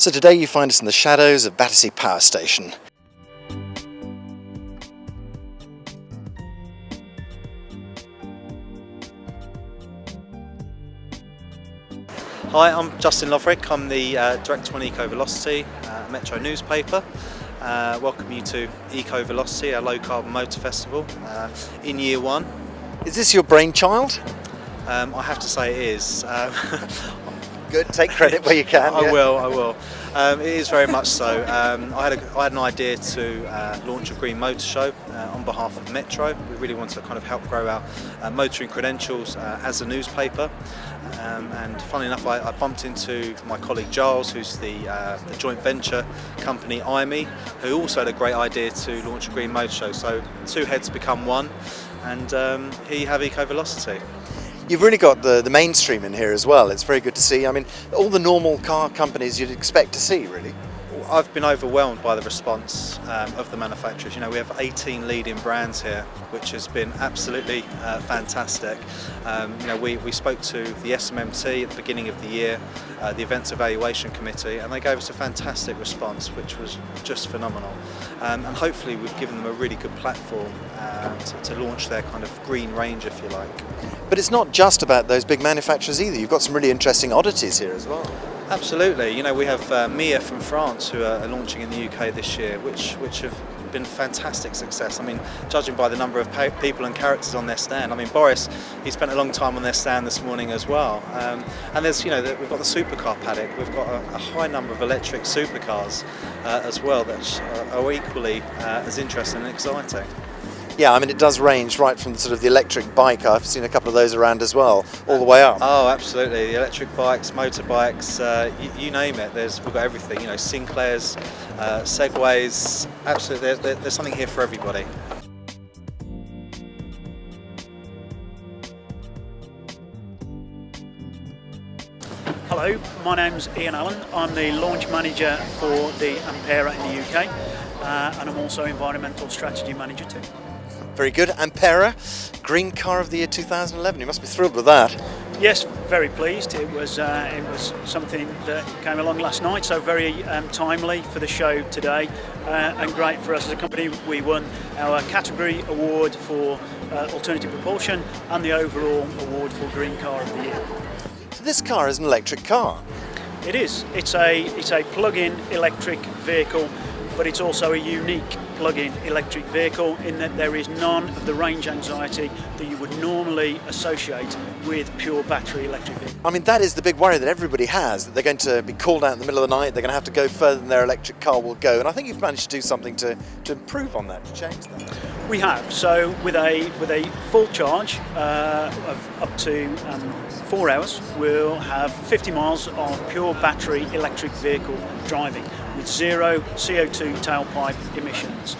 So today you find us in the shadows of Battersea Power Station. Hi, I'm Justin Lovric. I'm the Director on Ecovelocity, Metro newspaper. Welcome you to Ecovelocity, our low carbon motor festival, in year one. Is this your brainchild? I have to say it is. Good, take credit where you can. I will. It is very much so. I had an idea to launch a green motor show on behalf of Metro. We really want to kind of help grow our motoring credentials as a newspaper. And funnily enough, I bumped into my colleague Giles, who's the joint venture company IME, who also had a great idea to launch a green motor show. So two heads become one, and here you have Ecovelocity. You've really got the mainstream in here as well. It's very good to see. I mean, all the normal car companies you'd expect to see, really. I've been overwhelmed by the response of the manufacturers. You know, we have 18 leading brands here, which has been absolutely fantastic. You know, we spoke to the SMMT at the beginning of the year, the Events Evaluation Committee, and they gave us a fantastic response, which was just phenomenal. And hopefully we've given them a really good platform to launch their kind of green range, if you like. But it's not just about those big manufacturers either. You've got some really interesting oddities here as well. Absolutely. You know, we have Mia from France who are launching in the UK this year, which have been fantastic success. I mean, judging by the number of people and characters on their stand. I mean, Boris, he spent a long time on their stand this morning as well. And there's, you know, we've got the supercar paddock. We've got a high number of electric supercars as well that are equally as interesting and exciting. Yeah, I mean, it does range right from sort of the electric bike. I've seen a couple of those around as well, all the way up. Oh, absolutely. The electric bikes, motorbikes, you name it. We've got everything. You know, Sinclairs, Segways. Absolutely, there's something here for everybody. Hello, my name's Ian Allen. I'm the launch manager for the Ampera in the UK, and I'm also environmental strategy manager too. Very good. Ampera, Green Car of the Year 2011. You must be thrilled with that. Yes, very pleased. It was something that came along last night, so very timely for the show today, and great for us as a company. We won our category award for alternative propulsion and the overall award for Green Car of the Year. So this car is an electric car. It is. It's a plug-in electric vehicle, but it's also a unique plug-in electric vehicle in that there is none of the range anxiety that you would normally associate with pure battery electric vehicles. I mean, that is the big worry that everybody has, that they're going to be called out in the middle of the night, they're going to have to go further than their electric car will go, and I think you've managed to do something to improve on that, to change that. We have. So with a full charge of up to 4 hours, we'll have 50 miles of pure battery electric vehicle driving with zero CO2 tailpipe emissions.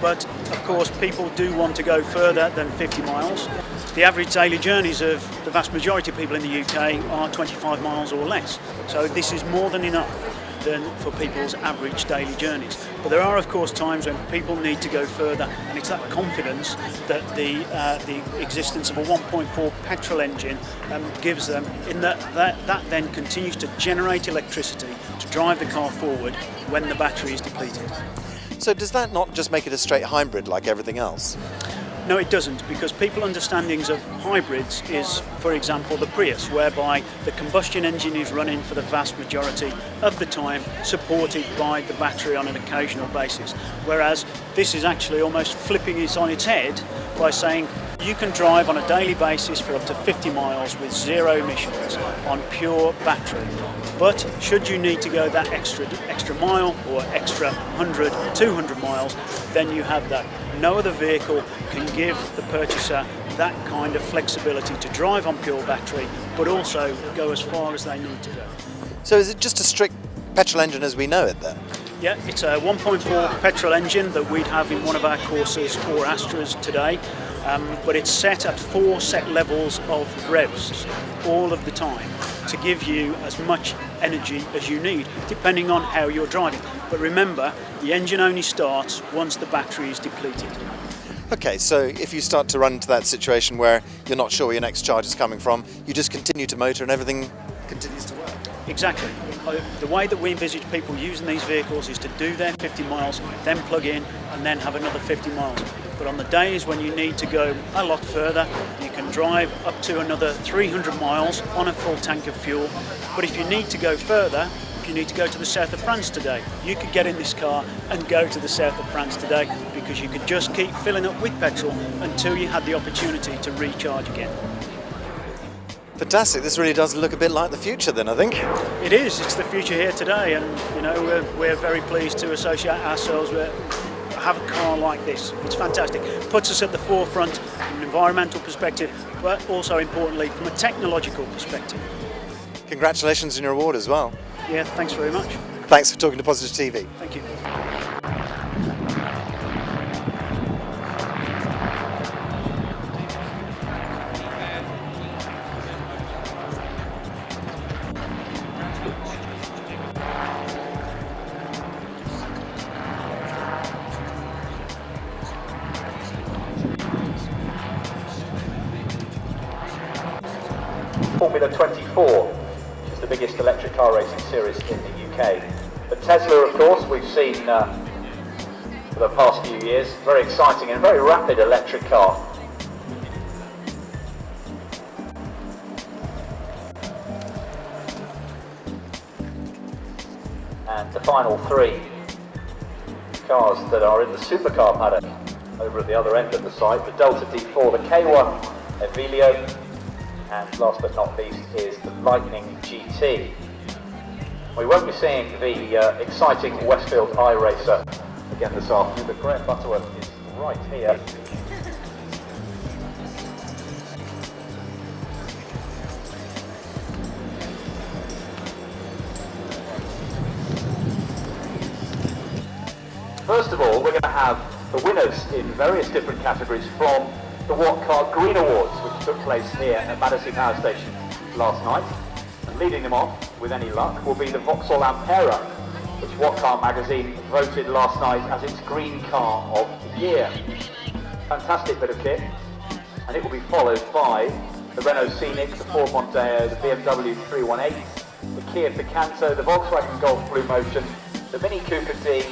But of course people do want to go further than 50 miles. The average daily journeys of the vast majority of people in the UK are 25 miles or less. So this is more than enough for people's average daily journeys. But there are of course times when people need to go further, and it's that confidence that the existence of a 1.4 petrol engine gives them, in that then continues to generate electricity to drive the car forward when the battery is depleted. So does that not just make it a straight hybrid like everything else? No, it doesn't, because people's understandings of hybrids is, for example, the Prius, whereby the combustion engine is running for the vast majority of the time, supported by the battery on an occasional basis. Whereas this is actually almost flipping it on its head by saying you can drive on a daily basis for up to 50 miles with zero emissions on pure battery. But should you need to go that extra mile or extra 100, 200 miles, then you have that. No other vehicle can give the purchaser that kind of flexibility to drive on pure battery, but also go as far as they need to go. So is it just a strict petrol engine as we know it then? Yeah, it's a 1.4 petrol engine that we'd have in one of our courses or Astras today, but it's set at 4 set levels of revs all of the time to give you as much energy as you need, depending on how you're driving. But remember, the engine only starts once the battery is depleted. Okay, so if you start to run into that situation where you're not sure where your next charge is coming from, you just continue to motor and everything continues to work. Exactly. The way that we envisage people using these vehicles is to do their 50 miles, then plug in, and then have another 50 miles. But on the days when you need to go a lot further, you can drive up to another 300 miles on a full tank of fuel. But if you need to go further, if you need to go to the south of France today, you could get in this car and go to the south of France today, because you could just keep filling up with petrol until you had the opportunity to recharge again. Fantastic. This really does look a bit like the future then, I think. It is. It's the future here today, and you know we're very pleased to associate ourselves with have a car like this. It's fantastic. Puts us at the forefront from an environmental perspective, but also importantly from a technological perspective. Congratulations on your award as well. Yeah, thanks very much. Thanks for talking to PositiveTv. Thank you. Formula 24, which is the biggest electric car racing series in the UK. But Tesla, of course, we've seen for the past few years, very exciting and very rapid electric car. And the final three cars that are in the supercar paddock over at the other end of the site, the Delta D4, the K1 Evelio, and last but not least is the Lightning GT. We won't be seeing the exciting Westfield iRacer again this afternoon, but Graham Butterworth is right here. First of all, we're going to have the winners in various different categories from the What Car Green Awards, which took place here at Battersea Power Station last night. And leading them off, with any luck, will be the Vauxhall Ampera, which What Car magazine voted last night as its Green Car of the Year. Fantastic bit of kit. And it will be followed by the Renault Scenic, the Ford Mondeo, the BMW 318, the Kia Picanto, the Volkswagen Golf Blue Motion, the Mini Cooper D,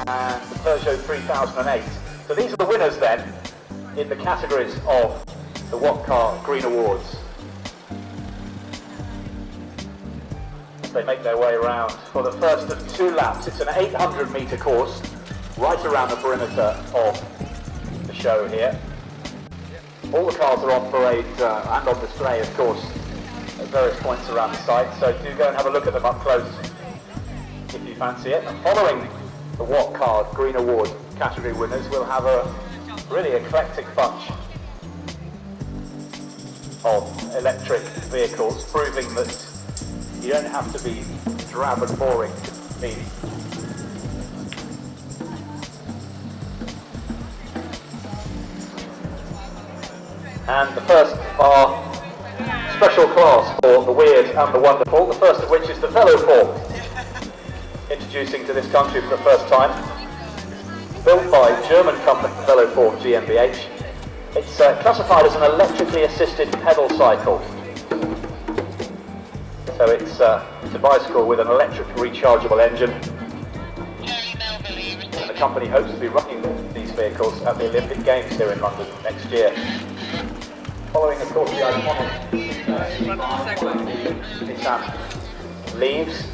and the Peugeot 3008. So these are the winners then, in the categories of the What Car Green Awards. As they make their way around for the first of 2 laps, it's an 800 metre course right around the perimeter of the show here. All the cars are on parade and on display, of course, at various points around the site, so do go and have a look at them up close if you fancy it. And following the What Car Green Award category winners, we'll have a really eclectic bunch of electric vehicles, proving that you don't have to be drab and boring to compete. And the first are special class for the weird and the wonderful, the first of which is the Veloform, introducing to this country for the first time. Built by German company Veloform GmbH, it's classified as an electrically assisted pedal cycle. So it's a bicycle with an electric rechargeable engine. And the company hopes to be running these vehicles at the Olympic Games here in London next year. Following, of course, the iconic Nissan Leaves,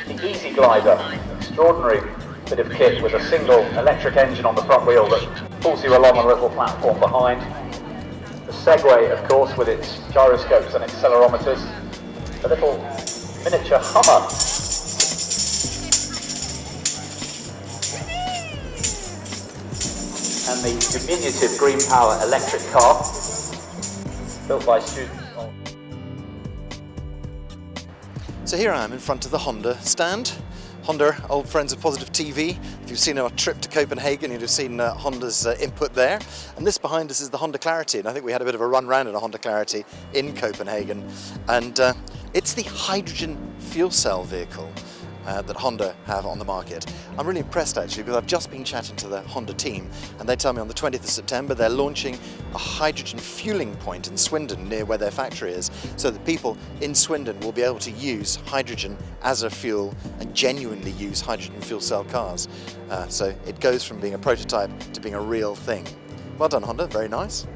the Easy Glider, extraordinary bit of kit with a single electric engine on the front wheel that pulls you along on a little platform behind. The Segway, of course, with its gyroscopes and accelerometers. A little miniature Hummer. And the diminutive Green Power electric car, built by students. So here I am in front of the Honda stand. Honda, old friends of PositiveTv. If you've seen our trip to Copenhagen, you'd have seen Honda's input there. And this behind us is the Honda Clarity, and I think we had a bit of a run round in a Honda Clarity in Copenhagen. And it's the hydrogen fuel cell vehicle. that Honda have on the market. I'm really impressed actually, because I've just been chatting to the Honda team and they tell me on the 20th of September they're launching a hydrogen fueling point in Swindon, near where their factory is, so that people in Swindon will be able to use hydrogen as a fuel and genuinely use hydrogen fuel cell cars. So it goes from being a prototype to being a real thing. Well done, Honda, very nice.